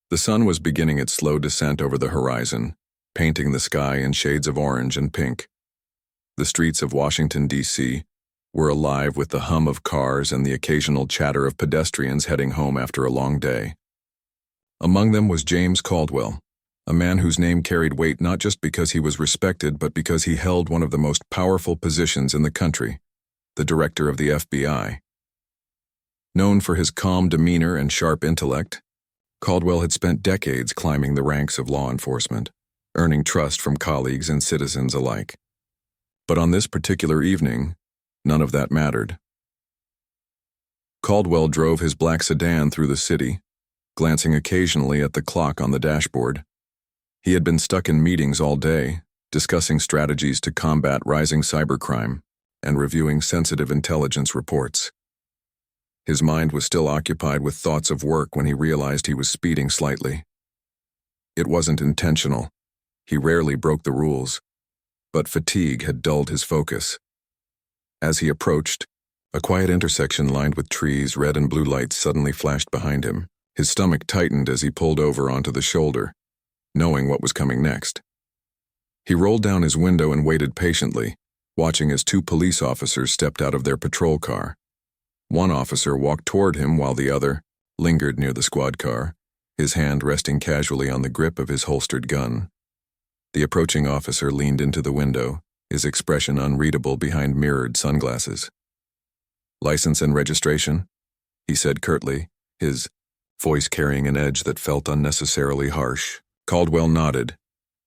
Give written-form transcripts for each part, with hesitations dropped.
The sun was beginning its slow descent over the horizon, painting the sky in shades of orange and pink. The streets of Washington, D.C. were alive with the hum of cars and the occasional chatter of pedestrians heading home after a long day. Among them was James Caldwell, a man whose name carried weight not just because he was respected but because he held one of the most powerful positions in the country, the director of the FBI. Known for his calm demeanor and sharp intellect, Caldwell had spent decades climbing the ranks of law enforcement, earning trust from colleagues and citizens alike. But on this particular evening, none of that mattered. Caldwell drove his black sedan through the city, glancing occasionally at the clock on the dashboard. He had been stuck in meetings all day, discussing strategies to combat rising cybercrime and reviewing sensitive intelligence reports. His mind was still occupied with thoughts of work when he realized he was speeding slightly. It wasn't intentional. He rarely broke the rules, but fatigue had dulled his focus. As he approached, a quiet intersection lined with trees, red and blue lights suddenly flashed behind him. His stomach tightened as he pulled over onto the shoulder, knowing what was coming next. He rolled down his window and waited patiently, watching as two police officers stepped out of their patrol car. One officer walked toward him while the other lingered near the squad car, his hand resting casually on the grip of his holstered gun. The approaching officer leaned into the window, his expression unreadable behind mirrored sunglasses. "License and registration?" he said curtly, his voice carrying an edge that felt unnecessarily harsh. Caldwell nodded,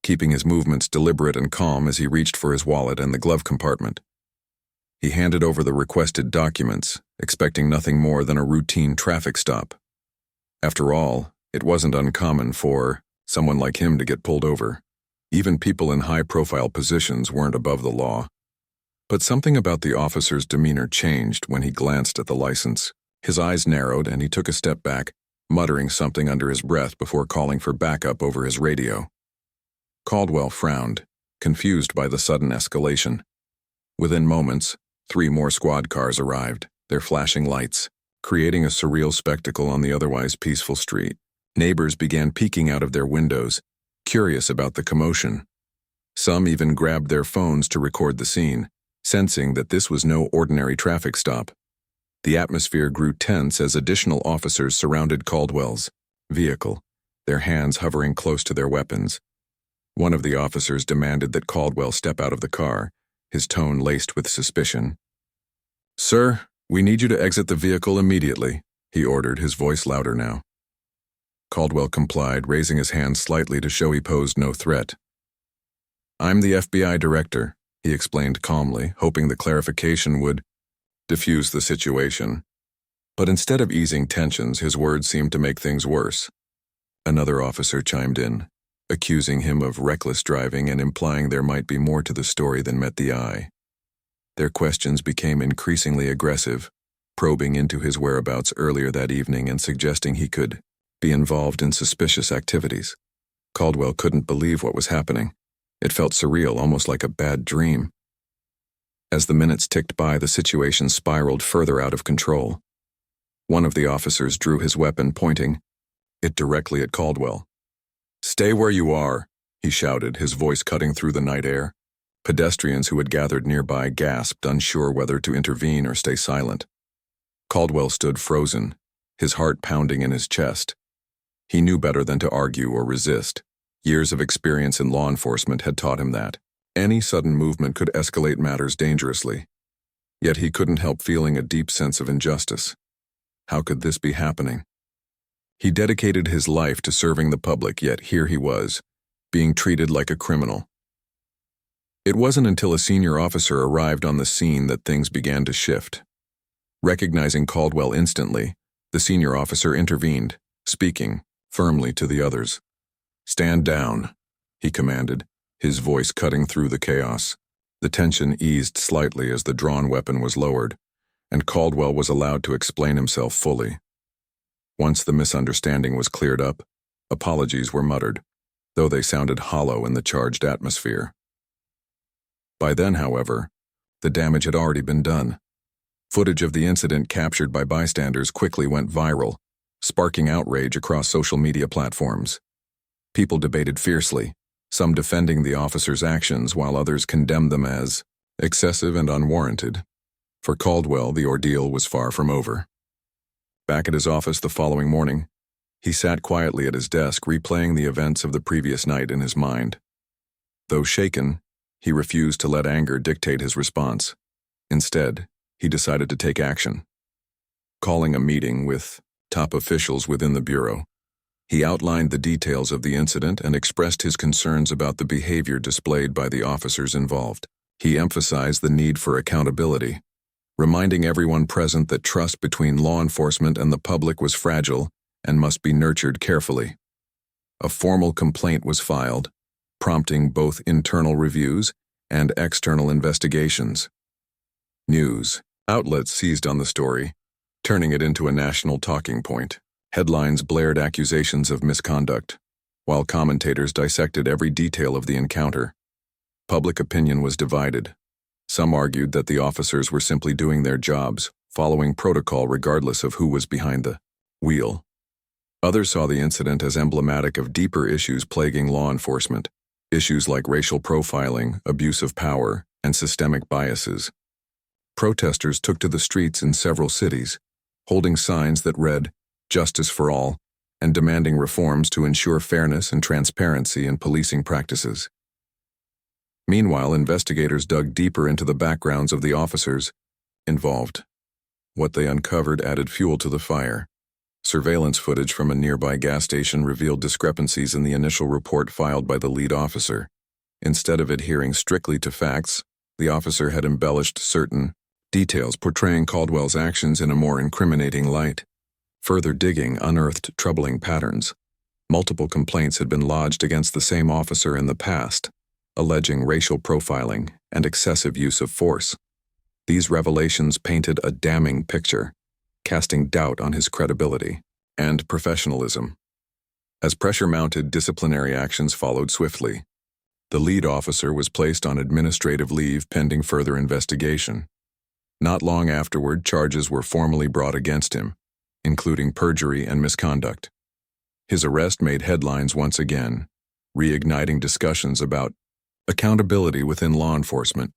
keeping his movements deliberate and calm as he reached for his wallet and the glove compartment. He handed over the requested documents, expecting nothing more than a routine traffic stop. After all, it wasn't uncommon for someone like him to get pulled over. Even people in high-profile positions weren't above the law. But something about the officer's demeanor changed when he glanced at the license. His eyes narrowed and he took a step back, muttering something under his breath before calling for backup over his radio. Caldwell frowned, confused by the sudden escalation. Within moments, 3 more squad cars arrived, their flashing lights, creating a surreal spectacle on the otherwise peaceful street. Neighbors began peeking out of their windows, curious about the commotion. Some even grabbed their phones to record the scene, sensing that this was no ordinary traffic stop. The atmosphere grew tense as additional officers surrounded Caldwell's vehicle, their hands hovering close to their weapons. One of the officers demanded that Caldwell step out of the car, his tone laced with suspicion. "Sir, we need you to exit the vehicle immediately," he ordered, his voice louder now. Caldwell complied, raising his hand slightly to show he posed no threat. "I'm the FBI director," he explained calmly, hoping the clarification would diffuse the situation. But instead of easing tensions, his words seemed to make things worse. Another officer chimed in, accusing him of reckless driving and implying there might be more to the story than met the eye. Their questions became increasingly aggressive, probing into his whereabouts earlier that evening and suggesting he could be involved in suspicious activities. Caldwell couldn't believe what was happening. It felt surreal, almost like a bad dream. As the minutes ticked by, the situation spiraled further out of control. One of the officers drew his weapon, pointing it directly at Caldwell. "Stay where you are," he shouted, his voice cutting through the night air. Pedestrians who had gathered nearby gasped, unsure whether to intervene or stay silent. Caldwell stood frozen, his heart pounding in his chest. He knew better than to argue or resist. Years of experience in law enforcement had taught him that any sudden movement could escalate matters dangerously. Yet he couldn't help feeling a deep sense of injustice. How could this be happening? He dedicated his life to serving the public, yet here he was, being treated like a criminal. It wasn't until a senior officer arrived on the scene that things began to shift. Recognizing Caldwell instantly, the senior officer intervened, speaking firmly to the others. "Stand down," he commanded, his voice cutting through the chaos. The tension eased slightly as the drawn weapon was lowered, and Caldwell was allowed to explain himself fully. Once the misunderstanding was cleared up, apologies were muttered, though they sounded hollow in the charged atmosphere. By then, however, the damage had already been done. Footage of the incident captured by bystanders quickly went viral, sparking outrage across social media platforms. People debated fiercely, some defending the officer's actions while others condemned them as excessive and unwarranted. For Caldwell, the ordeal was far from over. Back at his office the following morning, he sat quietly at his desk replaying the events of the previous night in his mind. Though shaken, he refused to let anger dictate his response. Instead, he decided to take action. Calling a meeting with top officials within the Bureau, he outlined the details of the incident and expressed his concerns about the behavior displayed by the officers involved. He emphasized the need for accountability, reminding everyone present that trust between law enforcement and the public was fragile and must be nurtured carefully. A formal complaint was filed, prompting both internal reviews and external investigations. News outlets seized on the story, turning it into a national talking point. Headlines blared accusations of misconduct, while commentators dissected every detail of the encounter. Public opinion was divided. Some argued that the officers were simply doing their jobs, following protocol regardless of who was behind the wheel. Others saw the incident as emblematic of deeper issues plaguing law enforcement, issues like racial profiling, abuse of power, and systemic biases. Protesters took to the streets in several cities, holding signs that read, "Justice for all," and demanding reforms to ensure fairness and transparency in policing practices. Meanwhile, investigators dug deeper into the backgrounds of the officers involved. What they uncovered added fuel to the fire. Surveillance footage from a nearby gas station revealed discrepancies in the initial report filed by the lead officer. Instead of adhering strictly to facts, the officer had embellished certain details, portraying Caldwell's actions in a more incriminating light. Further digging unearthed troubling patterns. Multiple complaints had been lodged against the same officer in the past, alleging racial profiling and excessive use of force. These revelations painted a damning picture, casting doubt on his credibility and professionalism. As pressure mounted, disciplinary actions followed swiftly. The lead officer was placed on administrative leave pending further investigation. Not long afterward, charges were formally brought against him, including perjury and misconduct. His arrest made headlines once again, reigniting discussions about accountability within law enforcement.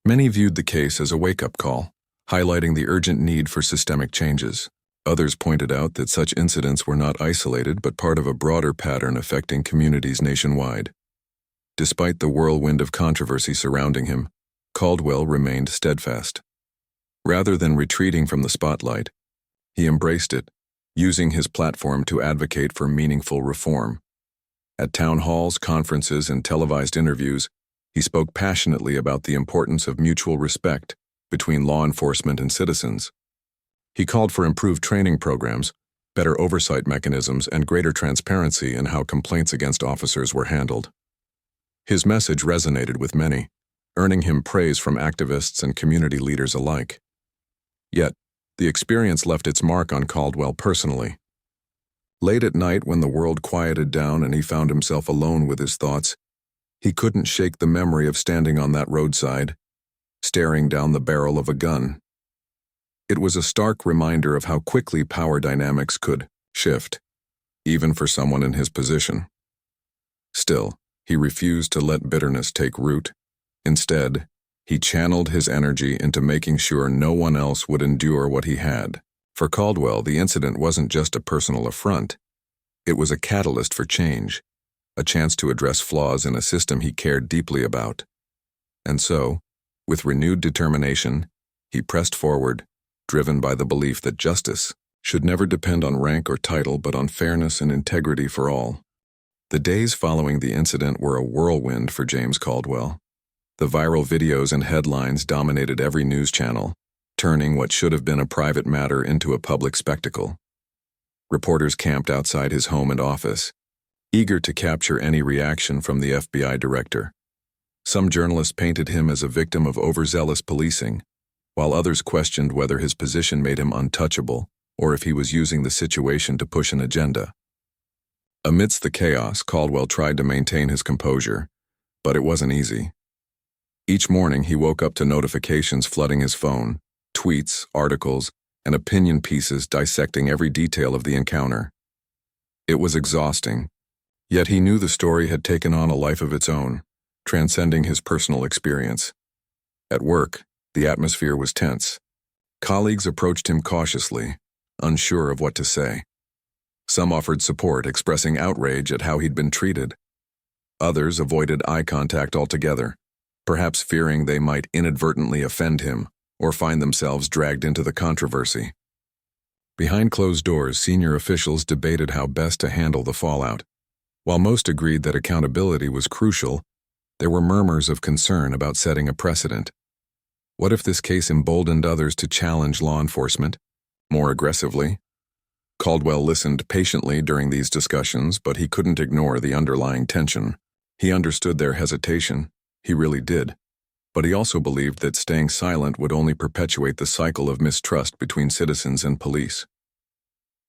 Many viewed the case as a wake-up call, highlighting the urgent need for systemic changes. Others pointed out that such incidents were not isolated but part of a broader pattern affecting communities nationwide. Despite the whirlwind of controversy surrounding him, Caldwell remained steadfast. Rather than retreating from the spotlight, he embraced it, using his platform to advocate for meaningful reform. At town halls, conferences, and televised interviews, he spoke passionately about the importance of mutual respect between law enforcement and citizens. He called for improved training programs, better oversight mechanisms, and greater transparency in how complaints against officers were handled. His message resonated with many, earning him praise from activists and community leaders alike. Yet, the experience left its mark on Caldwell personally. Late at night, when the world quieted down and he found himself alone with his thoughts, he couldn't shake the memory of standing on that roadside, staring down the barrel of a gun. It was a stark reminder of how quickly power dynamics could shift, even for someone in his position. Still, he refused to let bitterness take root. Instead, he channeled his energy into making sure no one else would endure what he had. For Caldwell, the incident wasn't just a personal affront. It was a catalyst for change, a chance to address flaws in a system he cared deeply about. And so, with renewed determination, he pressed forward, driven by the belief that justice should never depend on rank or title but on fairness and integrity for all. The days following the incident were a whirlwind for James Caldwell. The viral videos and headlines dominated every news channel, turning what should have been a private matter into a public spectacle. Reporters camped outside his home and office, eager to capture any reaction from the FBI director. Some journalists painted him as a victim of overzealous policing, while others questioned whether his position made him untouchable or if he was using the situation to push an agenda. Amidst the chaos, Caldwell tried to maintain his composure, but it wasn't easy. Each morning he woke up to notifications flooding his phone, tweets, articles, and opinion pieces dissecting every detail of the encounter. It was exhausting, yet he knew the story had taken on a life of its own, transcending his personal experience. At work, the atmosphere was tense. Colleagues approached him cautiously, unsure of what to say. Some offered support, expressing outrage at how he'd been treated. Others avoided eye contact altogether, perhaps fearing they might inadvertently offend him or find themselves dragged into the controversy. Behind closed doors, senior officials debated how best to handle the fallout. While most agreed that accountability was crucial, there were murmurs of concern about setting a precedent. What if this case emboldened others to challenge law enforcement more aggressively? Caldwell listened patiently during these discussions, but he couldn't ignore the underlying tension. He understood their hesitation, he really did, but he also believed that staying silent would only perpetuate the cycle of mistrust between citizens and police.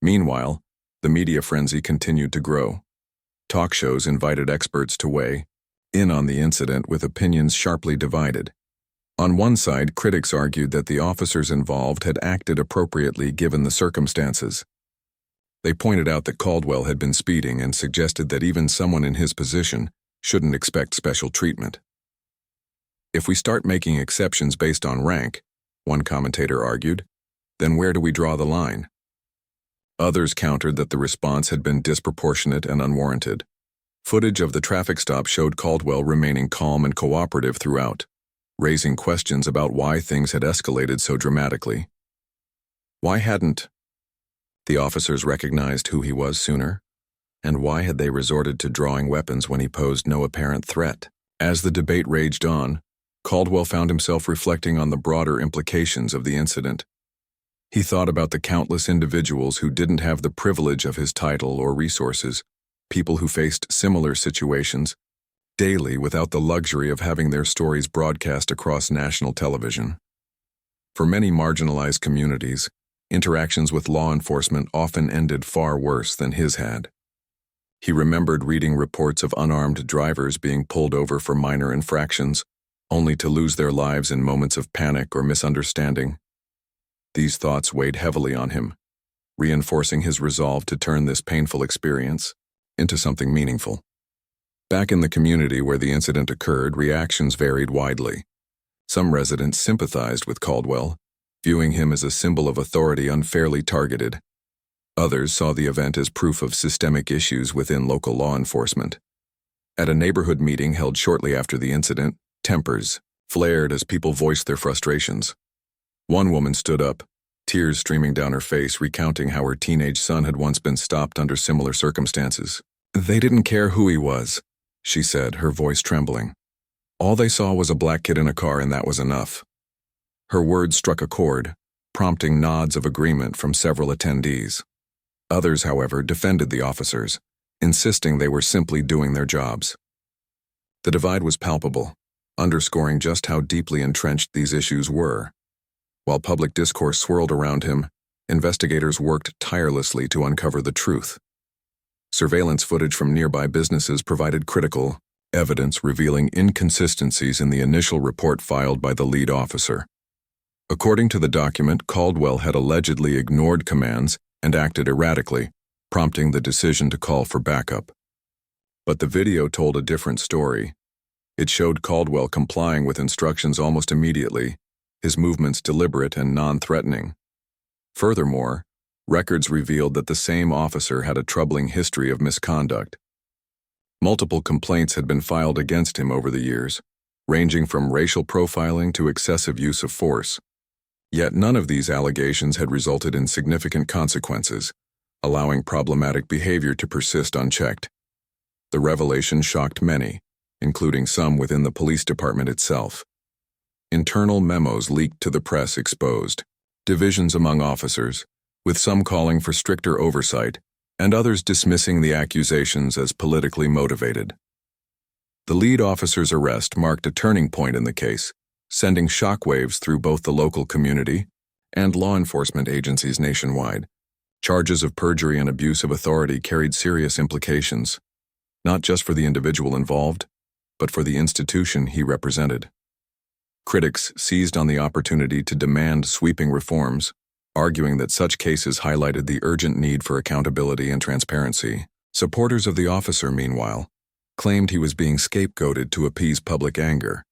Meanwhile, the media frenzy continued to grow. Talk shows invited experts to weigh in on the incident with opinions sharply divided. On one side, critics argued that the officers involved had acted appropriately given the circumstances. They pointed out that Caldwell had been speeding and suggested that even someone in his position shouldn't expect special treatment. If we start making exceptions based on rank, one commentator argued, then where do we draw the line? Others countered that the response had been disproportionate and unwarranted. Footage of the traffic stop showed Caldwell remaining calm and cooperative throughout, raising questions about why things had escalated so dramatically. Why hadn't the officers recognized who he was sooner? And why had they resorted to drawing weapons when he posed no apparent threat? As the debate raged on, Caldwell found himself reflecting on the broader implications of the incident. He thought about the countless individuals who didn't have the privilege of his title or resources, people who faced similar situations daily without the luxury of having their stories broadcast across national television. For many marginalized communities, interactions with law enforcement often ended far worse than his had. He remembered reading reports of unarmed drivers being pulled over for minor infractions, only to lose their lives in moments of panic or misunderstanding. These thoughts weighed heavily on him, reinforcing his resolve to turn this painful experience into something meaningful. Back in the community where the incident occurred, reactions varied widely. Some residents sympathized with Caldwell, viewing him as a symbol of authority unfairly targeted. Others saw the event as proof of systemic issues within local law enforcement. At a neighborhood meeting held shortly after the incident, tempers flared as people voiced their frustrations. One woman stood up, tears streaming down her face, recounting how her teenage son had once been stopped under similar circumstances. "They didn't care who he was," she said, her voice trembling. "All they saw was a black kid in a car, and that was enough." Her words struck a chord, prompting nods of agreement from several attendees. Others, however, defended the officers, insisting they were simply doing their jobs. The divide was palpable, underscoring just how deeply entrenched these issues were. While public discourse swirled around him, investigators worked tirelessly to uncover the truth. Surveillance footage from nearby businesses provided critical evidence revealing inconsistencies in the initial report filed by the lead officer. According to the document, Caldwell had allegedly ignored commands and acted erratically, prompting the decision to call for backup. But the video told a different story. It showed Caldwell complying with instructions almost immediately, his movements deliberate and non-threatening. Furthermore, records revealed that the same officer had a troubling history of misconduct. Multiple complaints had been filed against him over the years, ranging from racial profiling to excessive use of force. Yet none of these allegations had resulted in significant consequences, allowing problematic behavior to persist unchecked. The revelation shocked many, including some within the police department itself. Internal memos leaked to the press exposed divisions among officers, with some calling for stricter oversight and others dismissing the accusations as politically motivated. The lead officer's arrest marked a turning point in the case, sending shockwaves through both the local community and law enforcement agencies nationwide. Charges of perjury and abuse of authority carried serious implications, not just for the individual involved, but for the institution he represented. Critics seized on the opportunity to demand sweeping reforms, arguing that such cases highlighted the urgent need for accountability and transparency. Supporters of the officer, meanwhile, claimed he was being scapegoated to appease public anger,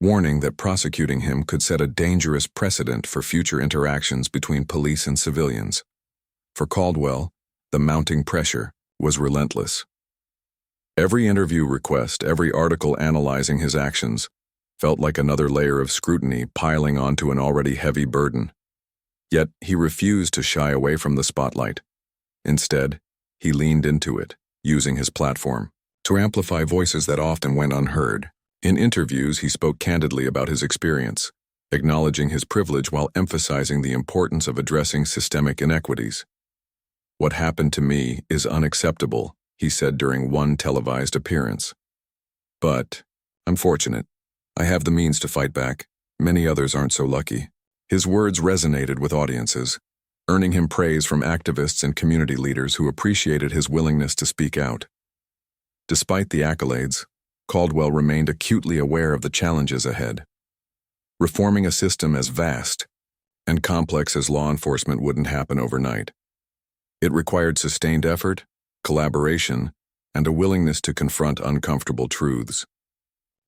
warning that prosecuting him could set a dangerous precedent for future interactions between police and civilians. For Caldwell, the mounting pressure was relentless. Every interview request, every article analyzing his actions, felt like another layer of scrutiny piling onto an already heavy burden. Yet he refused to shy away from the spotlight. Instead, he leaned into it, using his platform to amplify voices that often went unheard. In interviews, he spoke candidly about his experience, acknowledging his privilege while emphasizing the importance of addressing systemic inequities. "What happened to me is unacceptable," he said during one televised appearance. "But I'm fortunate. I have the means to fight back. Many others aren't so lucky." His words resonated with audiences, earning him praise from activists and community leaders who appreciated his willingness to speak out. Despite the accolades, Caldwell remained acutely aware of the challenges ahead. Reforming a system as vast and complex as law enforcement wouldn't happen overnight. It required sustained effort, collaboration, and a willingness to confront uncomfortable truths.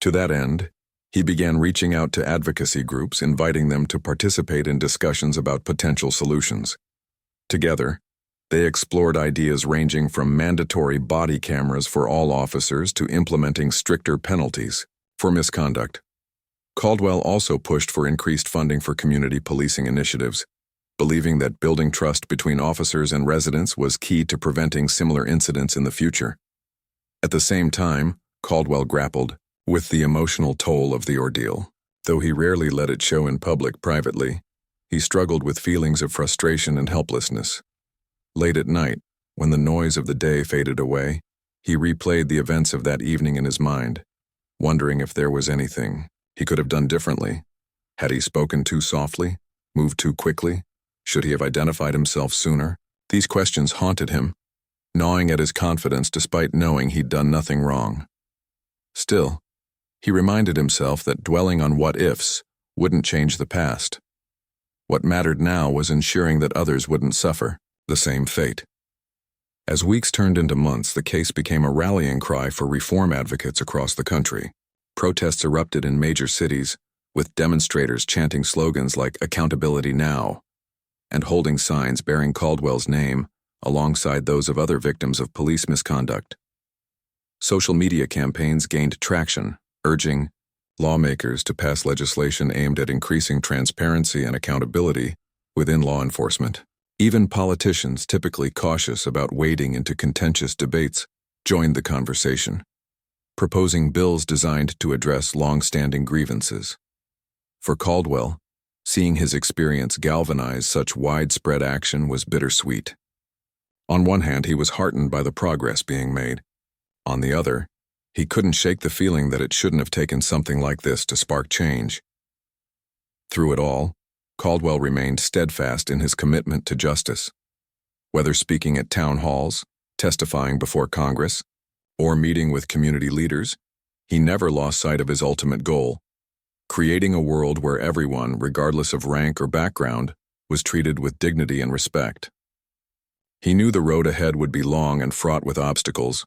To that end, he began reaching out to advocacy groups, inviting them to participate in discussions about potential solutions. Together, they explored ideas ranging from mandatory body cameras for all officers to implementing stricter penalties for misconduct. Caldwell also pushed for increased funding for community policing initiatives, believing that building trust between officers and residents was key to preventing similar incidents in the future. At the same time, Caldwell grappled with the emotional toll of the ordeal. Though he rarely let it show in public privately, he struggled with feelings of frustration and helplessness. Late at night, when the noise of the day faded away, he replayed the events of that evening in his mind, wondering if there was anything he could have done differently. Had he spoken too softly? Moved too quickly? Should he have identified himself sooner? These questions haunted him, gnawing at his confidence despite knowing he'd done nothing wrong. Still, he reminded himself that dwelling on what-ifs wouldn't change the past. What mattered now was ensuring that others wouldn't suffer the same fate. As weeks turned into months, the case became a rallying cry for reform advocates across the country. Protests erupted in major cities, with demonstrators chanting slogans like "Accountability Now" and holding signs bearing Caldwell's name alongside those of other victims of police misconduct. Social media campaigns gained traction, urging lawmakers to pass legislation aimed at increasing transparency and accountability within law enforcement. Even politicians, typically cautious about wading into contentious debates, joined the conversation, proposing bills designed to address long-standing grievances. For Caldwell, seeing his experience galvanize such widespread action was bittersweet. On one hand, he was heartened by the progress being made. On the other, he couldn't shake the feeling that it shouldn't have taken something like this to spark change. Through it all, Caldwell remained steadfast in his commitment to justice. Whether speaking at town halls, testifying before Congress, or meeting with community leaders, he never lost sight of his ultimate goal: creating a world where everyone, regardless of rank or background, was treated with dignity and respect. He knew the road ahead would be long and fraught with obstacles,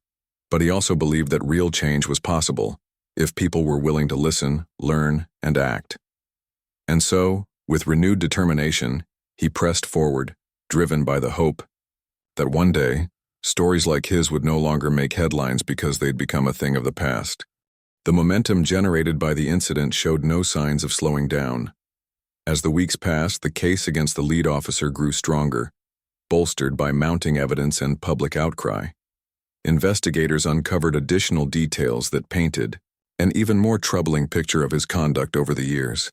but he also believed that real change was possible if people were willing to listen, learn, and act. And so, with renewed determination, he pressed forward, driven by the hope that one day, stories like his would no longer make headlines because they'd become a thing of the past. The momentum generated by the incident showed no signs of slowing down. As the weeks passed, the case against the lead officer grew stronger, bolstered by mounting evidence and public outcry. Investigators uncovered additional details that painted an even more troubling picture of his conduct over the years.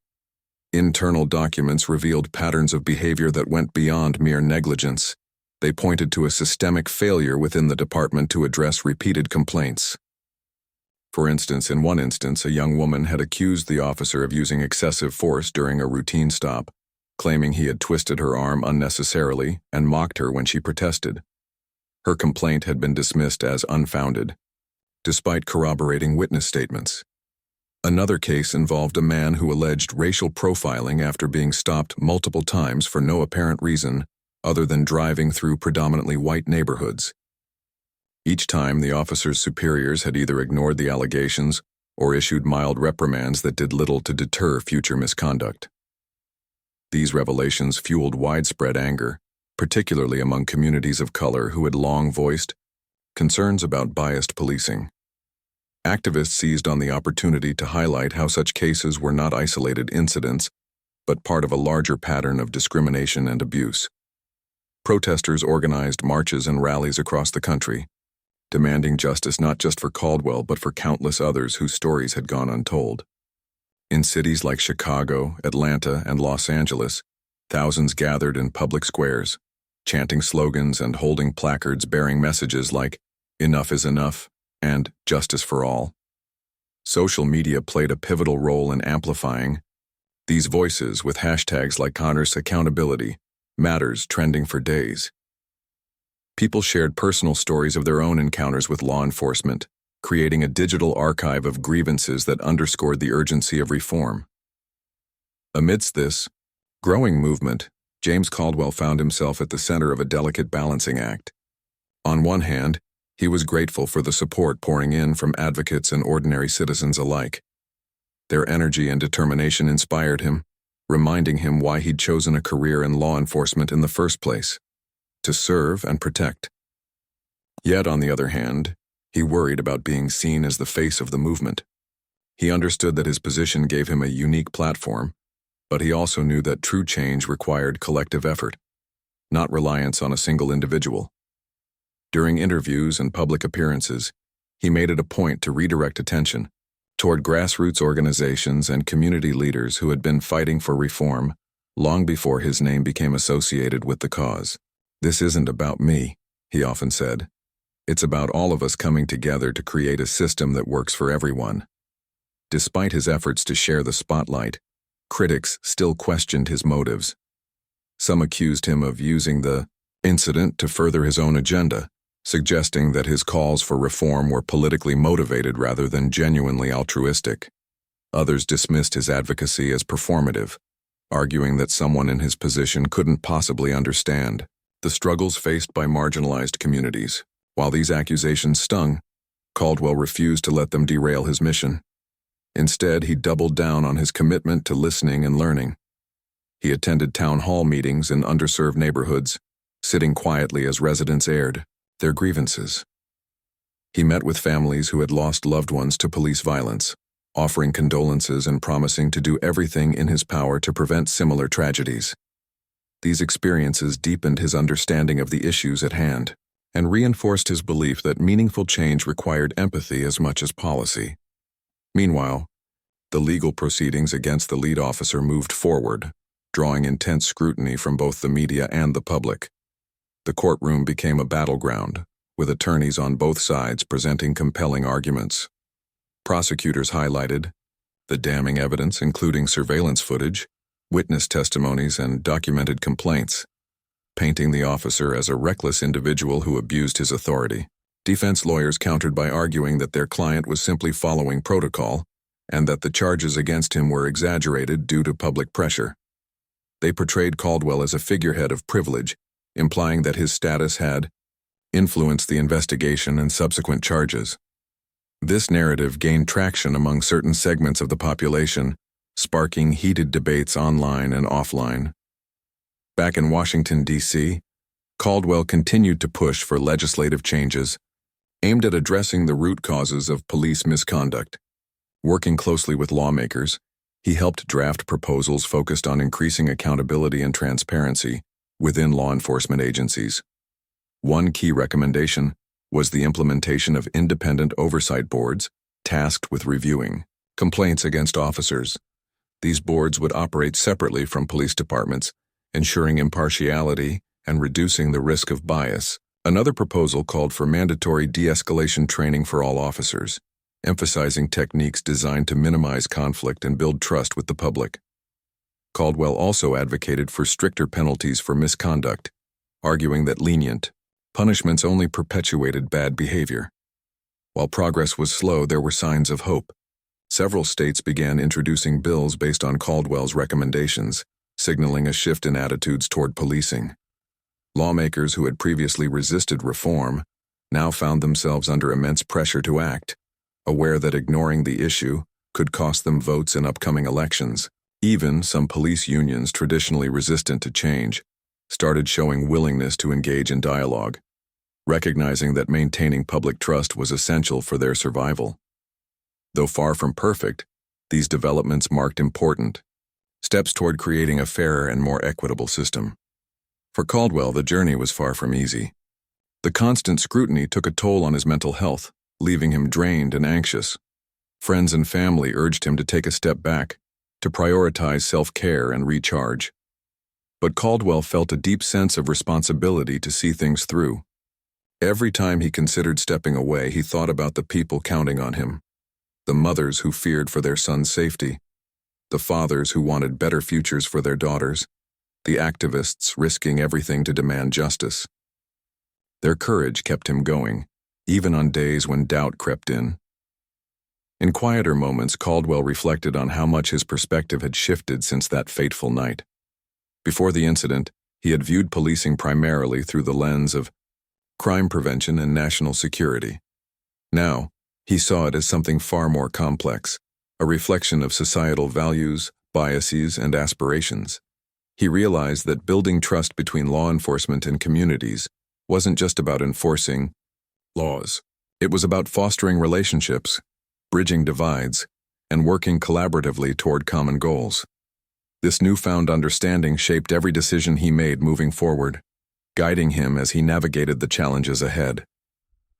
Internal documents revealed patterns of behavior that went beyond mere negligence. They pointed to a systemic failure within the department to address repeated complaints. For instance, in one instance, a young woman had accused the officer of using excessive force during a routine stop, claiming he had twisted her arm unnecessarily and mocked her when she protested. Her complaint had been dismissed as unfounded, despite corroborating witness statements. Another case involved a man who alleged racial profiling after being stopped multiple times for no apparent reason other than driving through predominantly white neighborhoods. Each time, the officer's superiors had either ignored the allegations or issued mild reprimands that did little to deter future misconduct. These revelations fueled widespread anger, particularly among communities of color who had long voiced concerns about biased policing. Activists seized on the opportunity to highlight how such cases were not isolated incidents, but part of a larger pattern of discrimination and abuse. Protesters organized marches and rallies across the country, demanding justice not just for Caldwell but for countless others whose stories had gone untold. In cities like Chicago, Atlanta, and Los Angeles, thousands gathered in public squares, chanting slogans and holding placards bearing messages like, "Enough is enough," and "Justice for all." Social media played a pivotal role in amplifying these voices, with hashtags like Connor's Accountability Matters trending for days. People shared personal stories of their own encounters with law enforcement, creating a digital archive of grievances that underscored the urgency of reform. Amidst this growing movement, James Caldwell found himself at the center of a delicate balancing act. On one hand, he was grateful for the support pouring in from advocates and ordinary citizens alike. Their energy and determination inspired him, reminding him why he'd chosen a career in law enforcement in the first place: to serve and protect. Yet, on the other hand, he worried about being seen as the face of the movement. He understood that his position gave him a unique platform, but he also knew that true change required collective effort, not reliance on a single individual. During interviews and public appearances, he made it a point to redirect attention toward grassroots organizations and community leaders who had been fighting for reform long before his name became associated with the cause. "This isn't about me," he often said. "It's about all of us coming together to create a system that works for everyone." Despite his efforts to share the spotlight, critics still questioned his motives. Some accused him of using the incident to further his own agenda, suggesting that his calls for reform were politically motivated rather than genuinely altruistic. Others dismissed his advocacy as performative, arguing that someone in his position couldn't possibly understand the struggles faced by marginalized communities. While these accusations stung, Caldwell refused to let them derail his mission. Instead, he doubled down on his commitment to listening and learning. He attended town hall meetings in underserved neighborhoods, sitting quietly as residents aired their grievances. He met with families who had lost loved ones to police violence, offering condolences and promising to do everything in his power to prevent similar tragedies. These experiences deepened his understanding of the issues at hand and reinforced his belief that meaningful change required empathy as much as policy. Meanwhile, the legal proceedings against the lead officer moved forward, drawing intense scrutiny from both the media and the public. The courtroom became a battleground, with attorneys on both sides presenting compelling arguments. Prosecutors highlighted the damning evidence, including surveillance footage, witness testimonies, and documented complaints, painting the officer as a reckless individual who abused his authority. Defense lawyers countered by arguing that their client was simply following protocol and that the charges against him were exaggerated due to public pressure. They portrayed Caldwell as a figurehead of privilege, implying that his status had influenced the investigation and subsequent charges. This narrative gained traction among certain segments of the population, sparking heated debates online and offline. Back in Washington, D.C., Caldwell continued to push for legislative changes aimed at addressing the root causes of police misconduct. Working closely with lawmakers, he helped draft proposals focused on increasing accountability and transparency within law enforcement agencies. One key recommendation was the implementation of independent oversight boards tasked with reviewing complaints against officers. These boards would operate separately from police departments, ensuring impartiality and reducing the risk of bias. Another proposal called for mandatory de-escalation training for all officers, emphasizing techniques designed to minimize conflict and build trust with the public. Caldwell also advocated for stricter penalties for misconduct, arguing that lenient punishments only perpetuated bad behavior. While progress was slow, there were signs of hope. Several states began introducing bills based on Caldwell's recommendations, signaling a shift in attitudes toward policing. Lawmakers who had previously resisted reform now found themselves under immense pressure to act, aware that ignoring the issue could cost them votes in upcoming elections. Even some police unions traditionally resistant to change started showing willingness to engage in dialogue, recognizing that maintaining public trust was essential for their survival. Though far from perfect, these developments marked important steps toward creating a fairer and more equitable system. For Caldwell, the journey was far from easy. The constant scrutiny took a toll on his mental health, leaving him drained and anxious. Friends and family urged him to take a step back, to prioritize self-care and recharge. But Caldwell felt a deep sense of responsibility to see things through. Every time he considered stepping away, he thought about the people counting on him, the mothers who feared for their sons' safety, the fathers who wanted better futures for their daughters, the activists risking everything to demand justice. Their courage kept him going, even on days when doubt crept in. In quieter moments, Caldwell reflected on how much his perspective had shifted since that fateful night. Before the incident, he had viewed policing primarily through the lens of crime prevention and national security. Now, he saw it as something far more complex, a reflection of societal values, biases, and aspirations. He realized that building trust between law enforcement and communities wasn't just about enforcing laws. It was about fostering relationships, bridging divides, and working collaboratively toward common goals. This newfound understanding shaped every decision he made moving forward, guiding him as he navigated the challenges ahead.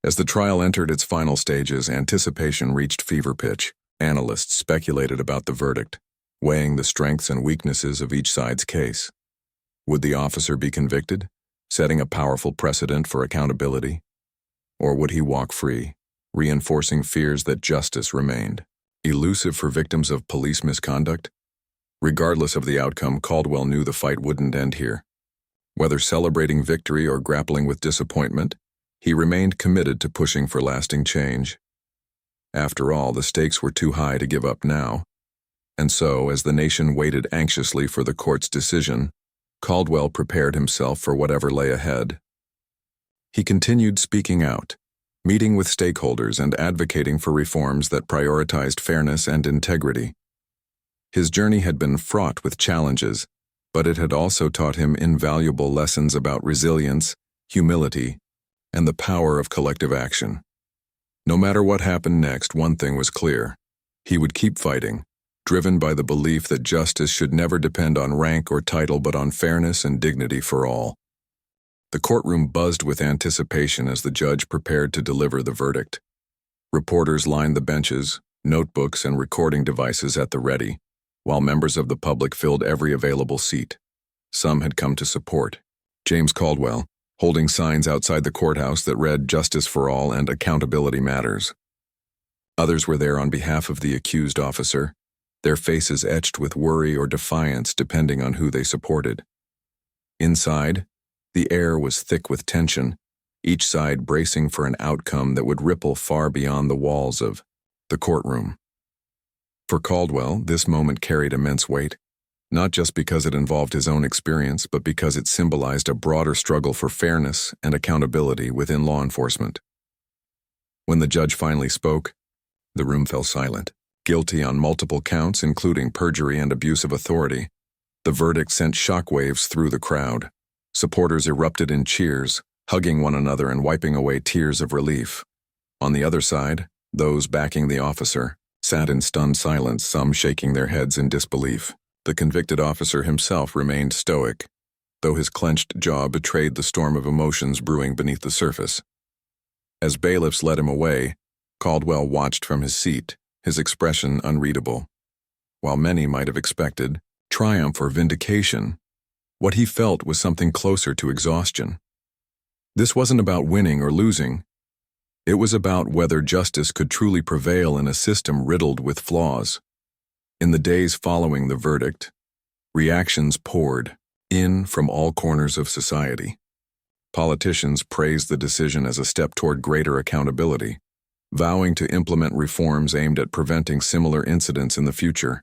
As the trial entered its final stages, anticipation reached fever pitch. Analysts speculated about the verdict, weighing the strengths and weaknesses of each side's case. Would the officer be convicted, setting a powerful precedent for accountability? Or would he walk free, reinforcing fears that justice remained elusive for victims of police misconduct? Regardless of the outcome, Caldwell knew the fight wouldn't end here. Whether celebrating victory or grappling with disappointment, he remained committed to pushing for lasting change. After all, the stakes were too high to give up now. And so, as the nation waited anxiously for the court's decision, Caldwell prepared himself for whatever lay ahead. He continued speaking out, meeting with stakeholders and advocating for reforms that prioritized fairness and integrity. His journey had been fraught with challenges, but it had also taught him invaluable lessons about resilience, humility, and the power of collective action. No matter what happened next, one thing was clear. He would keep fighting, driven by the belief that justice should never depend on rank or title but on fairness and dignity for all. The courtroom buzzed with anticipation as the judge prepared to deliver the verdict. Reporters lined the benches, notebooks and recording devices at the ready, while members of the public filled every available seat. Some had come to support James Caldwell, holding signs outside the courthouse that read "Justice for All" and "Accountability Matters." Others were there on behalf of the accused officer, their faces etched with worry or defiance depending on who they supported. Inside, the air was thick with tension, each side bracing for an outcome that would ripple far beyond the walls of the courtroom. For Caldwell, this moment carried immense weight, not just because it involved his own experience, but because it symbolized a broader struggle for fairness and accountability within law enforcement. When the judge finally spoke, the room fell silent. Guilty on multiple counts, including perjury and abuse of authority, the verdict sent shockwaves through the crowd. Supporters erupted in cheers, hugging one another and wiping away tears of relief. On the other side, those backing the officer sat in stunned silence, some shaking their heads in disbelief. The convicted officer himself remained stoic, though his clenched jaw betrayed the storm of emotions brewing beneath the surface. As bailiffs led him away, Caldwell watched from his seat, his expression unreadable. While many might have expected triumph or vindication, what he felt was something closer to exhaustion. This wasn't about winning or losing. It was about whether justice could truly prevail in a system riddled with flaws. In the days following the verdict, reactions poured in from all corners of society. Politicians praised the decision as a step toward greater accountability. vowing to implement reforms aimed at preventing similar incidents in the future.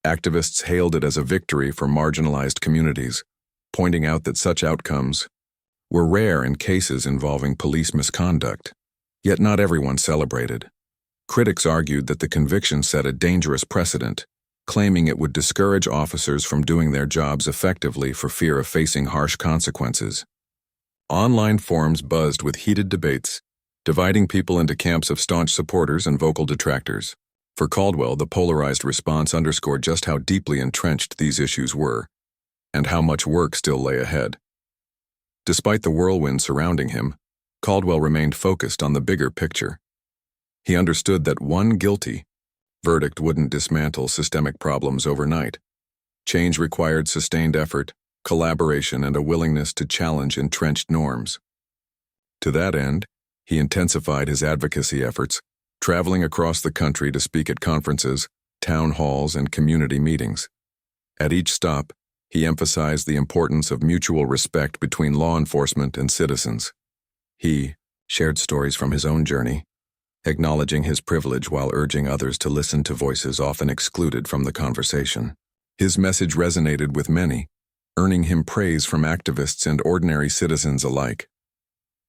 Activists hailed it as a victory for marginalized communities, pointing out that such outcomes were rare in cases involving police misconduct. Yet not everyone celebrated. Critics argued that the conviction set a dangerous precedent, claiming it would discourage officers from doing their jobs effectively for fear of facing harsh consequences. Online forums buzzed with heated debates, dividing people into camps of staunch supporters and vocal detractors. For Caldwell, the polarized response underscored just how deeply entrenched these issues were, and how much work still lay ahead. Despite the whirlwind surrounding him, Caldwell remained focused on the bigger picture. He understood that one guilty verdict wouldn't dismantle systemic problems overnight. Change required sustained effort, collaboration, and a willingness to challenge entrenched norms. To that end, he intensified his advocacy efforts, traveling across the country to speak at conferences, town halls, and community meetings. At each stop, he emphasized the importance of mutual respect between law enforcement and citizens. He shared stories from his own journey, acknowledging his privilege while urging others to listen to voices often excluded from the conversation. His message resonated with many, earning him praise from activists and ordinary citizens alike.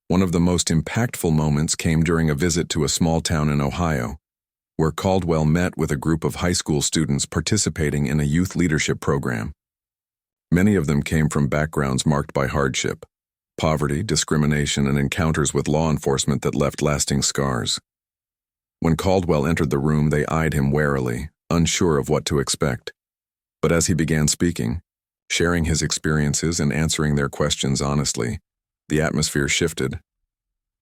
One of the most impactful moments came during a visit to a small town in Ohio, where Caldwell met with a group of high school students participating in a youth leadership program. Many of them came from backgrounds marked by hardship, poverty, discrimination, and encounters with law enforcement that left lasting scars. When Caldwell entered the room, they eyed him warily, unsure of what to expect. But as he began speaking, sharing his experiences and answering their questions honestly, the atmosphere shifted.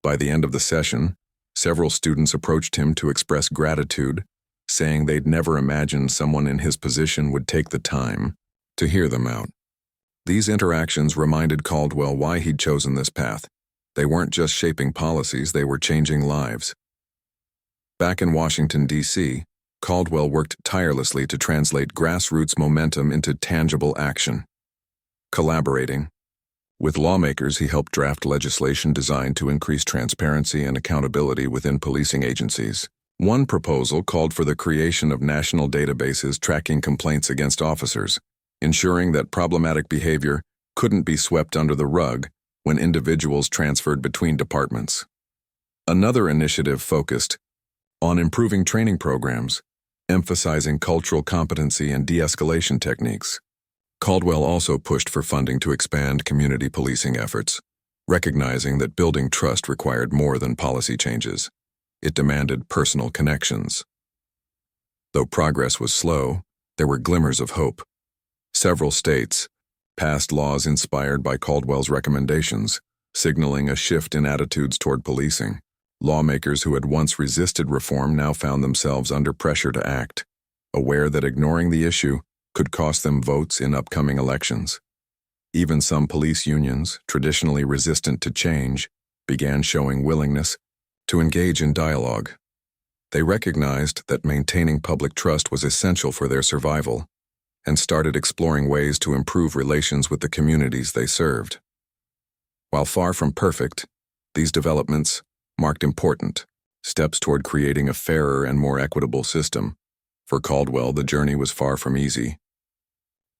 By the end of the session, several students approached him to express gratitude, saying they'd never imagined someone in his position would take the time to hear them out. These interactions reminded Caldwell why he'd chosen this path. They weren't just shaping policies, they were changing lives. Back in Washington, D.C., Caldwell worked tirelessly to translate grassroots momentum into tangible action. Collaborating with lawmakers, he helped draft legislation designed to increase transparency and accountability within policing agencies. One proposal called for the creation of national databases tracking complaints against officers, ensuring that problematic behavior couldn't be swept under the rug when individuals transferred between departments. Another initiative focused on improving training programs, emphasizing cultural competency and de-escalation techniques. Caldwell also pushed for funding to expand community policing efforts, recognizing that building trust required more than policy changes. It demanded personal connections. Though progress was slow, there were glimmers of hope. Several states passed laws inspired by Caldwell's recommendations, signaling a shift in attitudes toward policing. Lawmakers who had once resisted reform now found themselves under pressure to act, aware that ignoring the issue could cost them votes in upcoming elections. Even some police unions, traditionally resistant to change, began showing willingness to engage in dialogue. They recognized that maintaining public trust was essential for their survival, and started exploring ways to improve relations with the communities they served. While far from perfect, these developments marked important steps toward creating a fairer and more equitable system. For Caldwell, the journey was far from easy.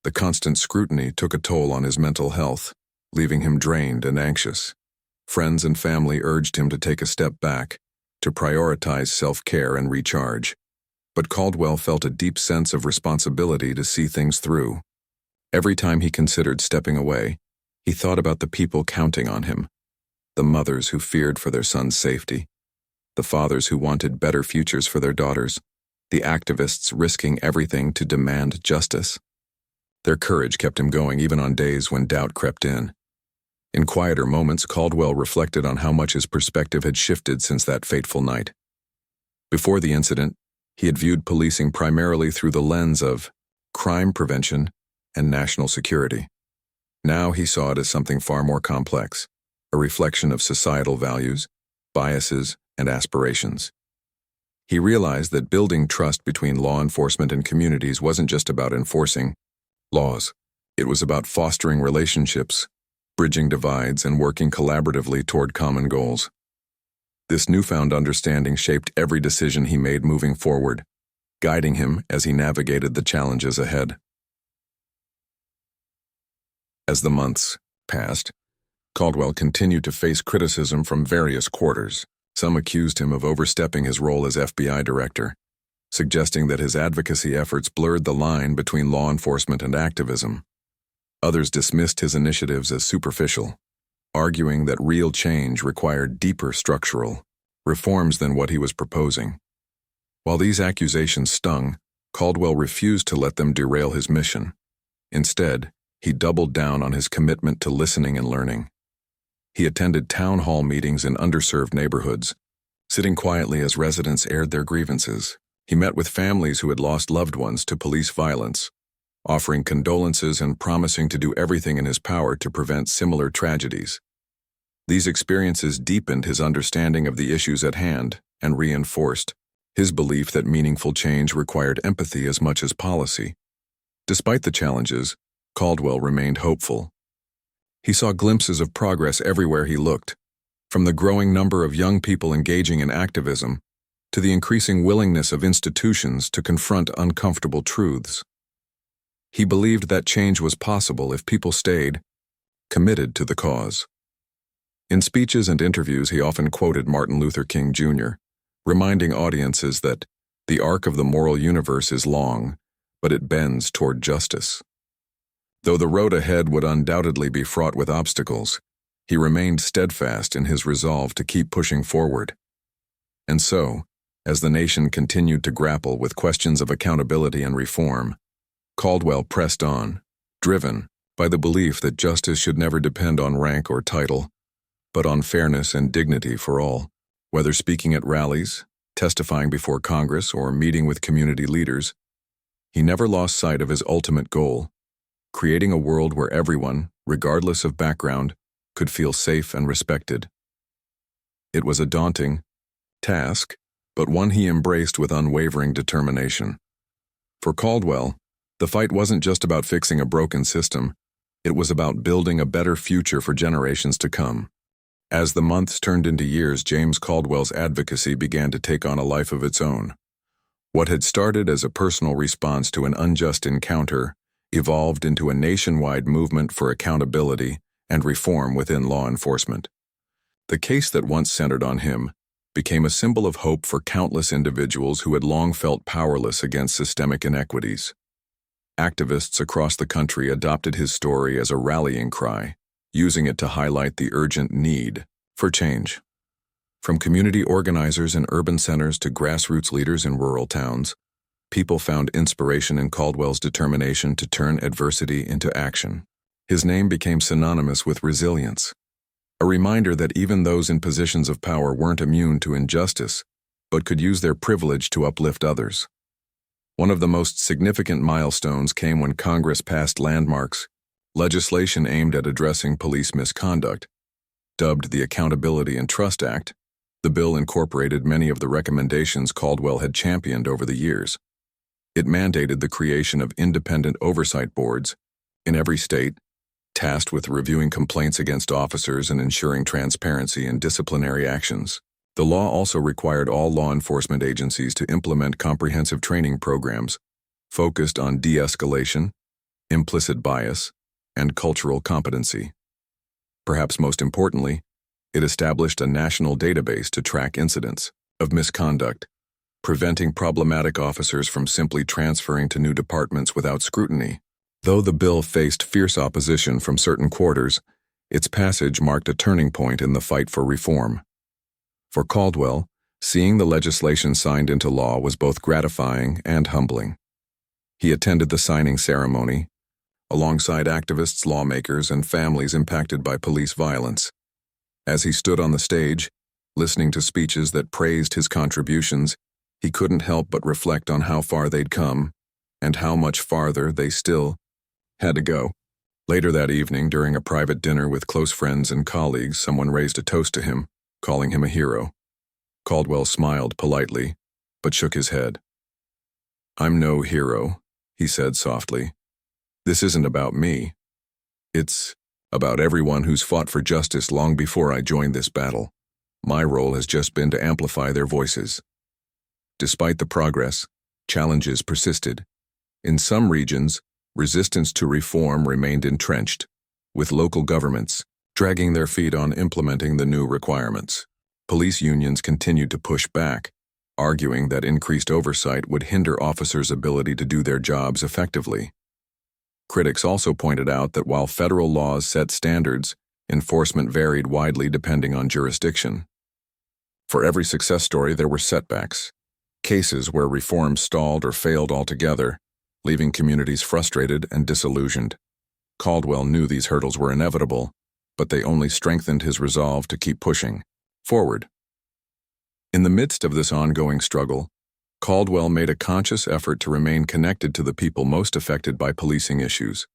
The constant scrutiny took a toll on his mental health, leaving him drained and anxious. Friends and family urged him to take a step back, to prioritize self-care and recharge. But Caldwell felt a deep sense of responsibility to see things through. Every time he considered stepping away, he thought about the people counting on him, the mothers who feared for their sons' safety, the fathers who wanted better futures for their daughters, the activists risking everything to demand justice. Their courage kept him going even on days when doubt crept in. In quieter moments, Caldwell reflected on how much his perspective had shifted since that fateful night. Before the incident, he had viewed policing primarily through the lens of crime prevention and national security. Now he saw it as something far more complex, a reflection of societal values, biases, and aspirations. He realized that building trust between law enforcement and communities wasn't just about enforcing laws. It was about fostering relationships, bridging divides, and working collaboratively toward common goals. This newfound understanding shaped every decision he made moving forward, guiding him as he navigated the challenges ahead. As the months passed, Caldwell continued to face criticism from various quarters. Some accused him of overstepping his role as FBI director, suggesting that his advocacy efforts blurred the line between law enforcement and activism. Others dismissed his initiatives as superficial, arguing that real change required deeper structural reforms than what he was proposing. While these accusations stung, Caldwell refused to let them derail his mission. Instead, he doubled down on his commitment to listening and learning. He attended town hall meetings in underserved neighborhoods, sitting quietly as residents aired their grievances. He met with families who had lost loved ones to police violence, offering condolences and promising to do everything in his power to prevent similar tragedies. These experiences deepened his understanding of the issues at hand and reinforced his belief that meaningful change required empathy as much as policy. Despite the challenges, Caldwell remained hopeful. He saw glimpses of progress everywhere he looked, from the growing number of young people engaging in activism to the increasing willingness of institutions to confront uncomfortable truths. He believed that change was possible if people stayed committed to the cause. In speeches and interviews, he often quoted Martin Luther King Jr., reminding audiences that the arc of the moral universe is long, but it bends toward justice. Though the road ahead would undoubtedly be fraught with obstacles, he remained steadfast in his resolve to keep pushing forward. And so, as the nation continued to grapple with questions of accountability and reform, Caldwell pressed on, driven by the belief that justice should never depend on rank or title, but on fairness and dignity for all. Whether speaking at rallies, testifying before Congress, or meeting with community leaders, he never lost sight of his ultimate goal: creating a world where everyone, regardless of background, could feel safe and respected. It was a daunting task, but one he embraced with unwavering determination. For Caldwell, the fight wasn't just about fixing a broken system, it was about building a better future for generations to come. As the months turned into years, James Caldwell's advocacy began to take on a life of its own. What had started as a personal response to an unjust encounter evolved into a nationwide movement for accountability and reform within law enforcement. The case that once centered on him became a symbol of hope for countless individuals who had long felt powerless against systemic inequities. Activists across the country adopted his story as a rallying cry, using it to highlight the urgent need for change. From community organizers in urban centers to grassroots leaders in rural towns, people found inspiration in Caldwell's determination to turn adversity into action. His name became synonymous with resilience, a reminder that even those in positions of power weren't immune to injustice, but could use their privilege to uplift others. One of the most significant milestones came when Congress passed landmarks legislation aimed at addressing police misconduct. Dubbed the Accountability and Trust Act, the bill incorporated many of the recommendations Caldwell had championed over the years. It mandated the creation of independent oversight boards in every state, tasked with reviewing complaints against officers and ensuring transparency in disciplinary actions. The law also required all law enforcement agencies to implement comprehensive training programs focused on de-escalation, implicit bias, and cultural competency. Perhaps most importantly, it established a national database to track incidents of misconduct, preventing problematic officers from simply transferring to new departments without scrutiny. Though the bill faced fierce opposition from certain quarters, its passage marked a turning point in the fight for reform. For Caldwell, seeing the legislation signed into law was both gratifying and humbling. He attended the signing ceremony, alongside activists, lawmakers, and families impacted by police violence. As he stood on the stage, listening to speeches that praised his contributions, he couldn't help but reflect on how far they'd come and how much farther they still had to go. Later that evening, during a private dinner with close friends and colleagues, someone raised a toast to him, calling him a hero. Caldwell smiled politely, but shook his head. "I'm no hero," he said softly. "This isn't about me. It's about everyone who's fought for justice long before I joined this battle." My role has just been to amplify their voices. Despite the progress, challenges persisted. In some regions, resistance to reform remained entrenched, with local governments dragging their feet on implementing the new requirements. Police unions continued to push back, arguing that increased oversight would hinder officers' ability to do their jobs effectively. Critics also pointed out that while federal laws set standards, enforcement varied widely depending on jurisdiction. For every success story, there were setbacks, cases where reform stalled or failed altogether, leaving communities frustrated and disillusioned. Caldwell knew these hurdles were inevitable, but they only strengthened his resolve to keep pushing forward. In the midst of this ongoing struggle, Caldwell made a conscious effort to remain connected to the people most affected by policing issues.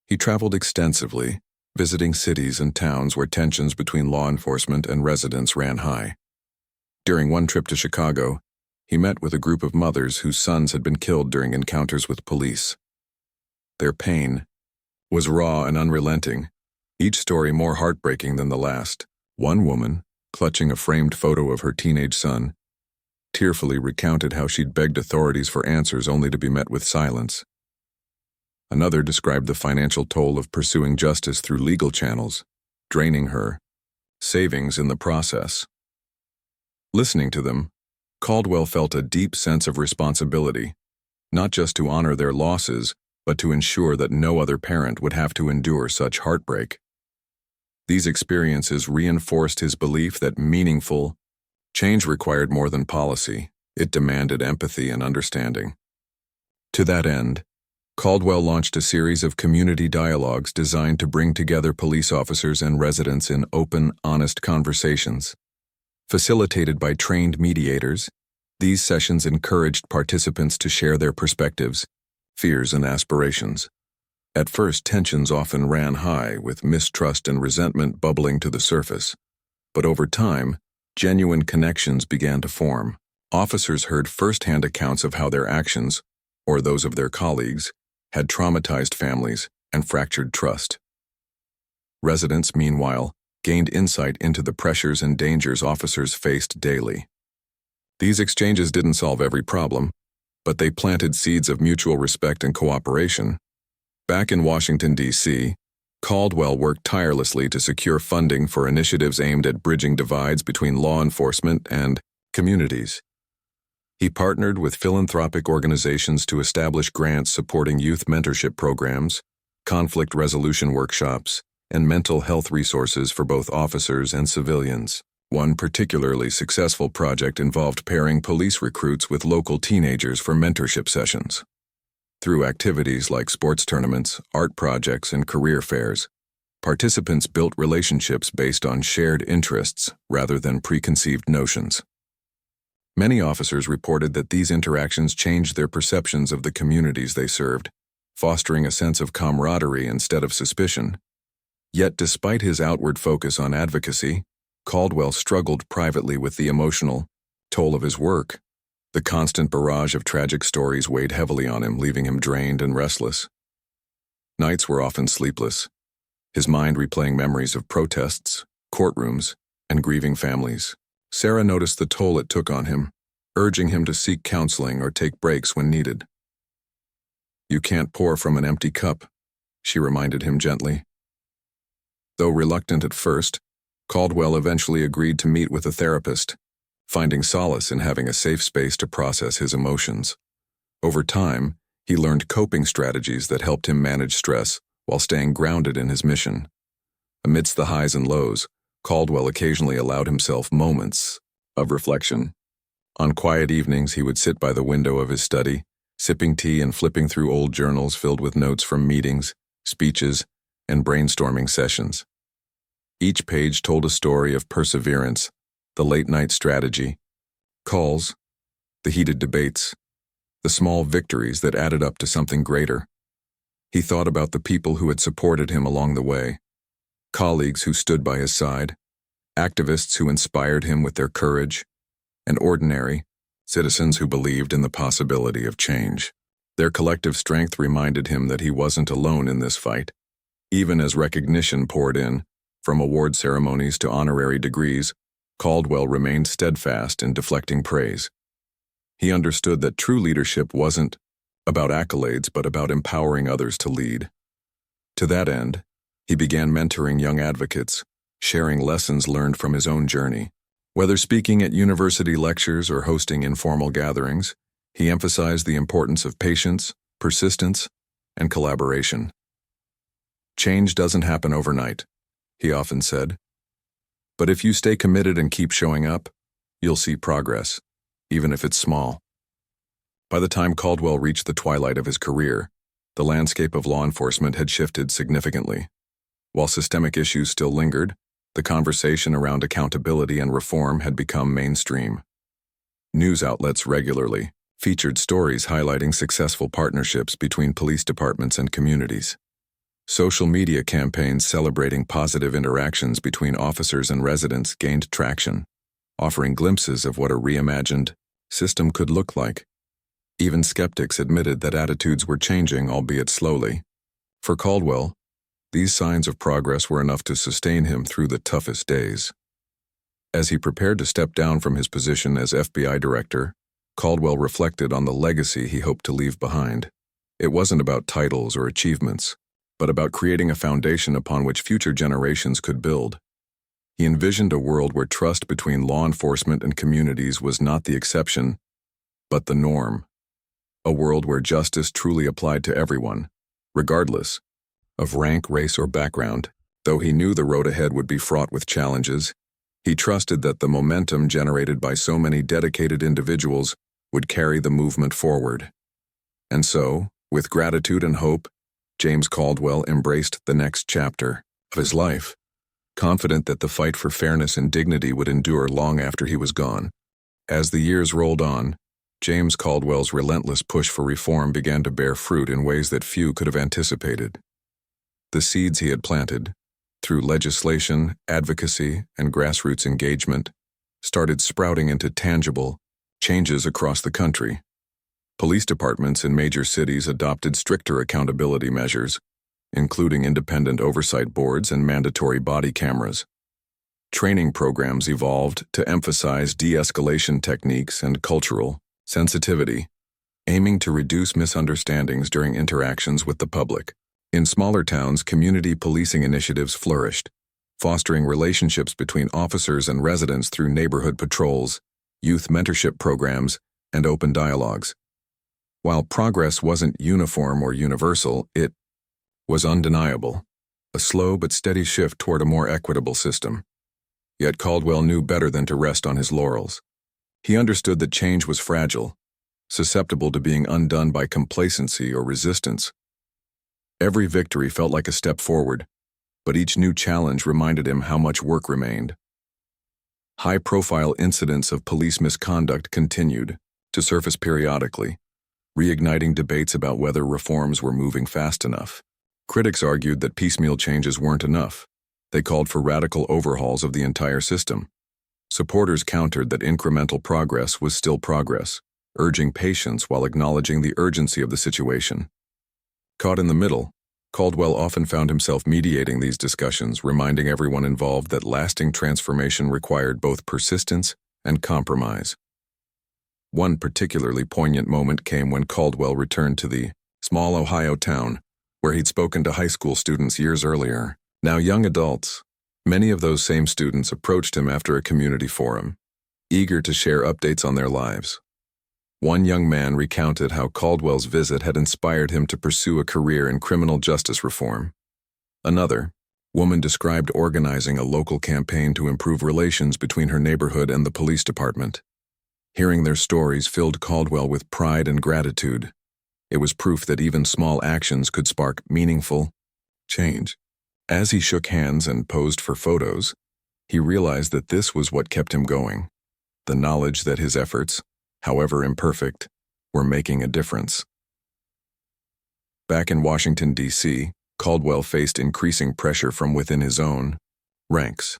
He traveled extensively, visiting cities and towns where tensions between law enforcement and residents ran high. During one trip to Chicago, he met with a group of mothers whose sons had been killed during encounters with police. Their pain was raw and unrelenting, each story more heartbreaking than the last. One woman, clutching a framed photo of her teenage son, tearfully recounted how she'd begged authorities for answers only to be met with silence. Another described the financial toll of pursuing justice through legal channels, draining her savings in the process. Listening to them, Caldwell felt a deep sense of responsibility, not just to honor their losses, but to ensure that no other parent would have to endure such heartbreak. These experiences reinforced his belief that meaningful change required more than policy. It demanded empathy and understanding. To that end, Caldwell launched a series of community dialogues designed to bring together police officers and residents in open, honest conversations. Facilitated by trained mediators, these sessions encouraged participants to share their perspectives, fears, and aspirations. At first, tensions often ran high, with mistrust and resentment bubbling to the surface. But over time, genuine connections began to form. Officers heard firsthand accounts of how their actions, or those of their colleagues, had traumatized families and fractured trust. Residents, meanwhile, gained insight into the pressures and dangers officers faced daily. These exchanges didn't solve every problem, but they planted seeds of mutual respect and cooperation. Back in Washington, D.C., Caldwell worked tirelessly to secure funding for initiatives aimed at bridging divides between law enforcement and communities. He partnered with philanthropic organizations to establish grants supporting youth mentorship programs, conflict resolution workshops, and mental health resources for both officers and civilians. One particularly successful project involved pairing police recruits with local teenagers for mentorship sessions. Through activities like sports tournaments, art projects, and career fairs, participants built relationships based on shared interests rather than preconceived notions. Many officers reported that these interactions changed their perceptions of the communities they served, fostering a sense of camaraderie instead of suspicion. Yet despite his outward focus on advocacy, Caldwell struggled privately with the emotional toll of his work. The constant barrage of tragic stories weighed heavily on him, leaving him drained and restless. Nights were often sleepless, his mind replaying memories of protests, courtrooms, and grieving families. Sarah noticed the toll it took on him, urging him to seek counseling or take breaks when needed. "You can't pour from an empty cup," she reminded him gently. Though reluctant at first, Caldwell eventually agreed to meet with a therapist, finding solace in having a safe space to process his emotions. Over time, he learned coping strategies that helped him manage stress while staying grounded in his mission. Amidst the highs and lows, Caldwell occasionally allowed himself moments of reflection. On quiet evenings, he would sit by the window of his study, sipping tea and flipping through old journals filled with notes from meetings, speeches, and brainstorming sessions. Each page told a story of perseverance, the late-night strategy, calls, the heated debates, the small victories that added up to something greater. He thought about the people who had supported him along the way, colleagues who stood by his side, activists who inspired him with their courage, and ordinary citizens who believed in the possibility of change. Their collective strength reminded him that he wasn't alone in this fight. Even as recognition poured in, from award ceremonies to honorary degrees, Caldwell remained steadfast in deflecting praise. He understood that true leadership wasn't about accolades but about empowering others to lead. To that end, he began mentoring young advocates, sharing lessons learned from his own journey. Whether speaking at university lectures or hosting informal gatherings, he emphasized the importance of patience, persistence, and collaboration. "Change doesn't happen overnight," he often said. "But if you stay committed and keep showing up, you'll see progress, even if it's small." By the time Caldwell reached the twilight of his career, the landscape of law enforcement had shifted significantly. While systemic issues still lingered, the conversation around accountability and reform had become mainstream. News outlets regularly featured stories highlighting successful partnerships between police departments and communities. Social media campaigns celebrating positive interactions between officers and residents gained traction, offering glimpses of what a reimagined system could look like. Even skeptics admitted that attitudes were changing, albeit slowly. For Caldwell, these signs of progress were enough to sustain him through the toughest days. As he prepared to step down from his position as FBI director, Caldwell reflected on the legacy he hoped to leave behind. It wasn't about titles or achievements, but about creating a foundation upon which future generations could build. He envisioned a world where trust between law enforcement and communities was not the exception, but the norm. A world where justice truly applied to everyone, regardless of rank, race, or background. Though he knew the road ahead would be fraught with challenges, he trusted that the momentum generated by so many dedicated individuals would carry the movement forward. And so, with gratitude and hope, James Caldwell embraced the next chapter of his life, confident that the fight for fairness and dignity would endure long after he was gone. As the years rolled on, James Caldwell's relentless push for reform began to bear fruit in ways that few could have anticipated. The seeds he had planted, through legislation, advocacy, and grassroots engagement, started sprouting into tangible changes across the country. Police departments in major cities adopted stricter accountability measures, including independent oversight boards and mandatory body cameras. Training programs evolved to emphasize de-escalation techniques and cultural sensitivity, aiming to reduce misunderstandings during interactions with the public. In smaller towns, community policing initiatives flourished, fostering relationships between officers and residents through neighborhood patrols, youth mentorship programs, and open dialogues. While progress wasn't uniform or universal, it was undeniable, a slow but steady shift toward a more equitable system. Yet Caldwell knew better than to rest on his laurels. He understood that change was fragile, susceptible to being undone by complacency or resistance. Every victory felt like a step forward, but each new challenge reminded him how much work remained. High-profile incidents of police misconduct continued to surface periodically, reigniting debates about whether reforms were moving fast enough. Critics argued that piecemeal changes weren't enough. They called for radical overhauls of the entire system. Supporters countered that incremental progress was still progress, urging patience while acknowledging the urgency of the situation. Caught in the middle, Caldwell often found himself mediating these discussions, reminding everyone involved that lasting transformation required both persistence and compromise. One particularly poignant moment came when Caldwell returned to the small Ohio town where he'd spoken to high school students years earlier. Now young adults, many of those same students approached him after a community forum, eager to share updates on their lives. One young man recounted how Caldwell's visit had inspired him to pursue a career in criminal justice reform. Another woman described organizing a local campaign to improve relations between her neighborhood and the police department. Hearing their stories filled Caldwell with pride and gratitude. It was proof that even small actions could spark meaningful change. As he shook hands and posed for photos, he realized that this was what kept him going, the knowledge that his efforts, however imperfect, were making a difference. Back in Washington, D.C., Caldwell faced increasing pressure from within his own ranks.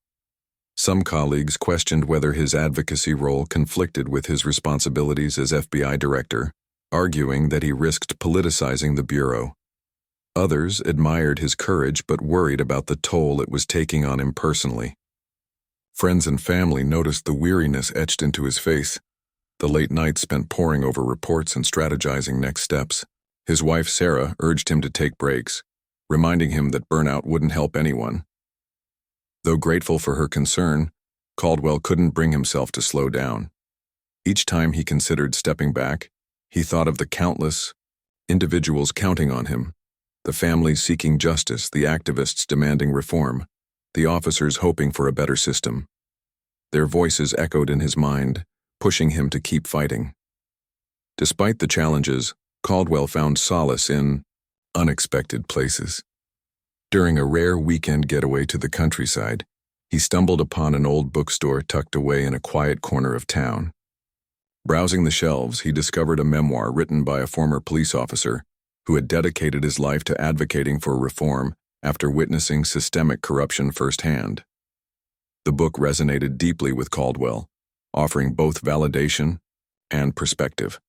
Some colleagues questioned whether his advocacy role conflicted with his responsibilities as FBI director, arguing that he risked politicizing the bureau. Others admired his courage but worried about the toll it was taking on him personally. Friends and family noticed the weariness etched into his face, the late nights spent poring over reports and strategizing next steps. His wife, Sarah, urged him to take breaks, reminding him that burnout wouldn't help anyone. Though grateful for her concern, Caldwell couldn't bring himself to slow down. Each time he considered stepping back, he thought of the countless individuals counting on him, the families seeking justice, the activists demanding reform, the officers hoping for a better system. Their voices echoed in his mind, pushing him to keep fighting. Despite the challenges, Caldwell found solace in unexpected places. During a rare weekend getaway to the countryside, he stumbled upon an old bookstore tucked away in a quiet corner of town. Browsing the shelves, he discovered a memoir written by a former police officer who had dedicated his life to advocating for reform after witnessing systemic corruption firsthand. The book resonated deeply with Caldwell, offering both validation and perspective.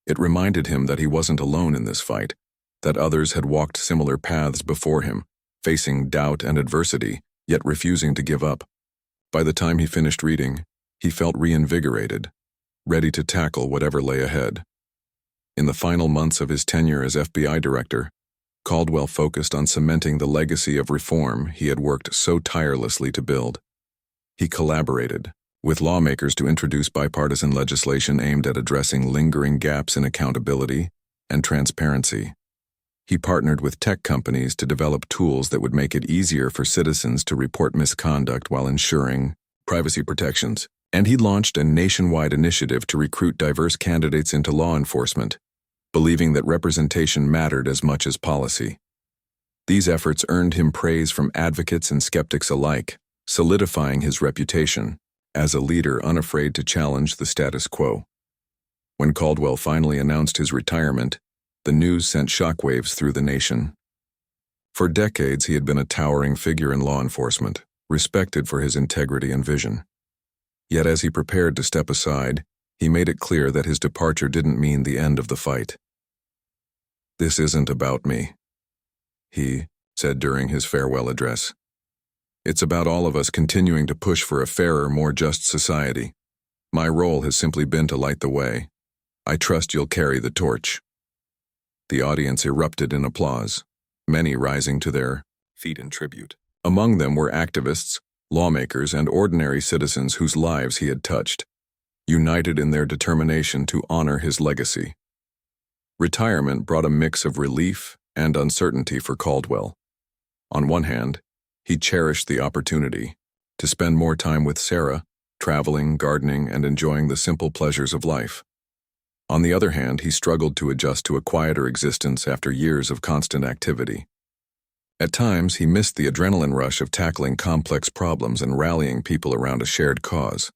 It reminded him that he wasn't alone in this fight, that others had walked similar paths before him, facing doubt and adversity, yet refusing to give up. By the time he finished reading, he felt reinvigorated, ready to tackle whatever lay ahead. In the final months of his tenure as FBI director, Caldwell focused on cementing the legacy of reform he had worked so tirelessly to build. He collaborated with lawmakers to introduce bipartisan legislation aimed at addressing lingering gaps in accountability and transparency. He partnered with tech companies to develop tools that would make it easier for citizens to report misconduct while ensuring privacy protections. And he launched a nationwide initiative to recruit diverse candidates into law enforcement, believing that representation mattered as much as policy. These efforts earned him praise from advocates and skeptics alike, solidifying his reputation as a leader unafraid to challenge the status quo. When Caldwell finally announced his retirement, the news sent shockwaves through the nation. For decades, he had been a towering figure in law enforcement, respected for his integrity and vision. Yet as he prepared to step aside, he made it clear that his departure didn't mean the end of the fight. "This isn't about me," he said during his farewell address. "It's about all of us continuing to push for a fairer, more just society. My role has simply been to light the way. I trust you'll carry the torch." The audience erupted in applause, many rising to their feet in tribute. Among them were activists, lawmakers, and ordinary citizens whose lives he had touched, united in their determination to honor his legacy. Retirement brought a mix of relief and uncertainty for Caldwell. On one hand, he cherished the opportunity to spend more time with Sarah, traveling, gardening, and enjoying the simple pleasures of life. On the other hand, he struggled to adjust to a quieter existence after years of constant activity. At times, he missed the adrenaline rush of tackling complex problems and rallying people around a shared cause.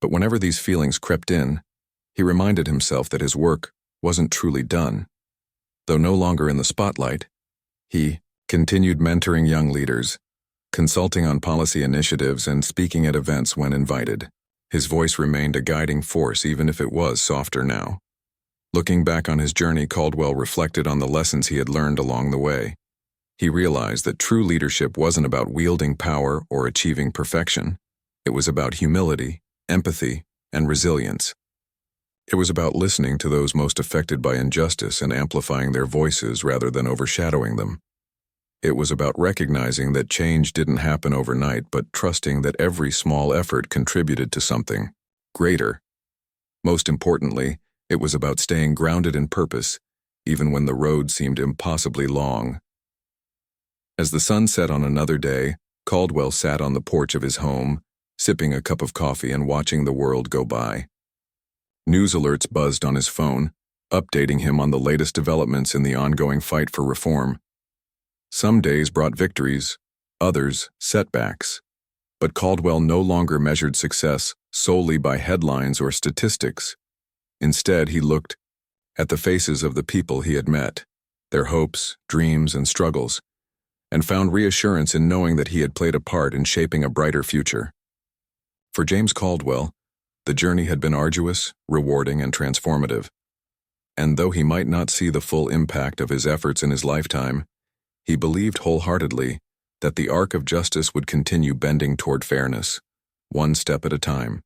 But whenever these feelings crept in, he reminded himself that his work wasn't truly done. Though no longer in the spotlight, he continued mentoring young leaders, consulting on policy initiatives and speaking at events when invited. His voice remained a guiding force even if it was softer now. Looking back on his journey, Caldwell reflected on the lessons he had learned along the way. He realized that true leadership wasn't about wielding power or achieving perfection. It was about humility, empathy, and resilience. It was about listening to those most affected by injustice and amplifying their voices rather than overshadowing them. It was about recognizing that change didn't happen overnight, but trusting that every small effort contributed to something greater. Most importantly, it was about staying grounded in purpose, even when the road seemed impossibly long. As the sun set on another day, Caldwell sat on the porch of his home, sipping a cup of coffee and watching the world go by. News alerts buzzed on his phone, updating him on the latest developments in the ongoing fight for reform. Some days brought victories, others setbacks. But Caldwell no longer measured success solely by headlines or statistics. Instead, he looked at the faces of the people he had met, their hopes, dreams, and struggles, and found reassurance in knowing that he had played a part in shaping a brighter future. For James Caldwell, the journey had been arduous, rewarding, and transformative. And though he might not see the full impact of his efforts in his lifetime, he believed wholeheartedly that the arc of justice would continue bending toward fairness, one step at a time.